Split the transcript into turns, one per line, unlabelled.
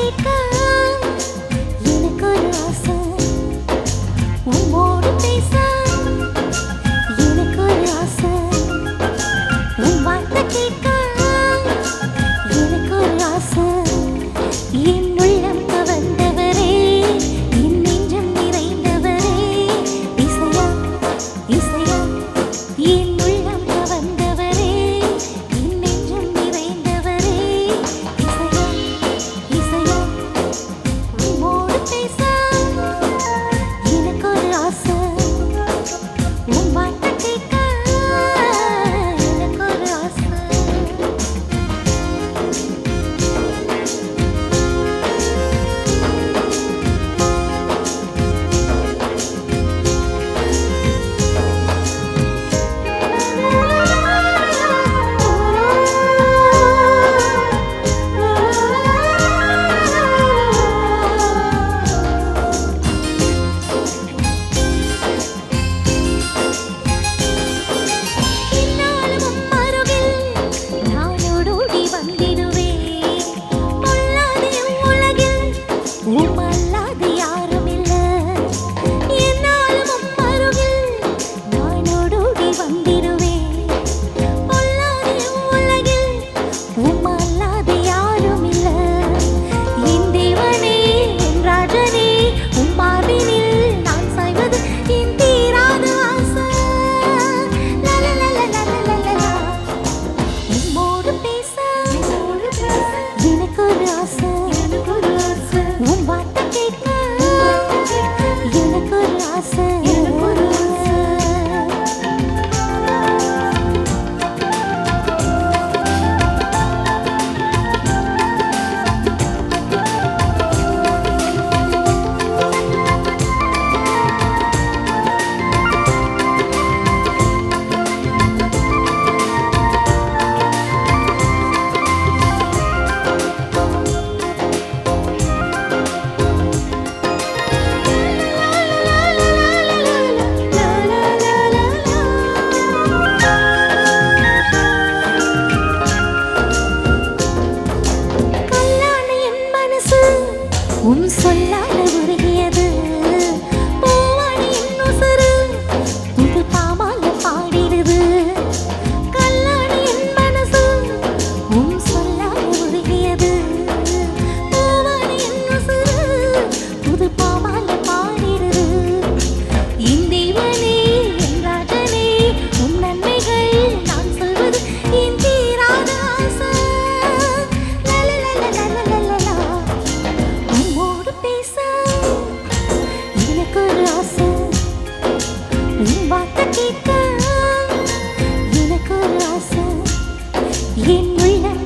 கேட்க எனக்கு ஒரு ஆசை உம்மோடு பேச எனக்கு ஒரு ஆசை உன் வார்த்தை கேட்க எனக்கு ஒரு ஆசை என் உள்ளம் கவர்ந்தவரே என் நெஞ்சம் நிறைந்தவரே இசையா இசையா என் உள்ளம் கவர்ந்தவரே என் நெஞ்சம் நிறைந்தவரே இசையா இசையா உம்மோடு பேச எனக்கு ஒரு ஆசை உன் வார்த்தை கேட்க எனக்கு ஒரு ஆசை இந்நாளும் அருகில் நான் ஓடோடி வந்திடுவேன் பொல்லாத உலகில் உம்மல்லாது யாரும் இல்லை இந்நாளும் அருகில் நான் ஓடோடி வந்திடுவேன் பொல்லாத உலகில் உம்மல்லாது யாரும் இல்லை என் தேவனே என் ராஜனே உம் மார்பினில் நான் சாய்வது என் தீராத ஆசை லலலலலலலலா உம்மோடு பேச எனக்கு ஒரு ஆசை உன் வார்த்தை கேட்க எனக்கு ஒரு ஆசை கல்லான என் மனசு உம் சொல்லால உருகியது பூவாடி என் உசுரு புது பாமால பாடிடுது கல்லான என் மனசு உம் சொல்லால உருகியது பூவாடி என் உசுரு புது பாமால பாடிடுது என் தேவனே என் ராஜனே உம் நன்மைகள் நான் சொல்வது என் தீராத ஆசை லலலலலலலலா உம்மோடு பேச எனக்கு ஒரு ஆசை உன் வார்த்தை கேட்க எனக்கு ஒரு ஆசை என் உள்ளம்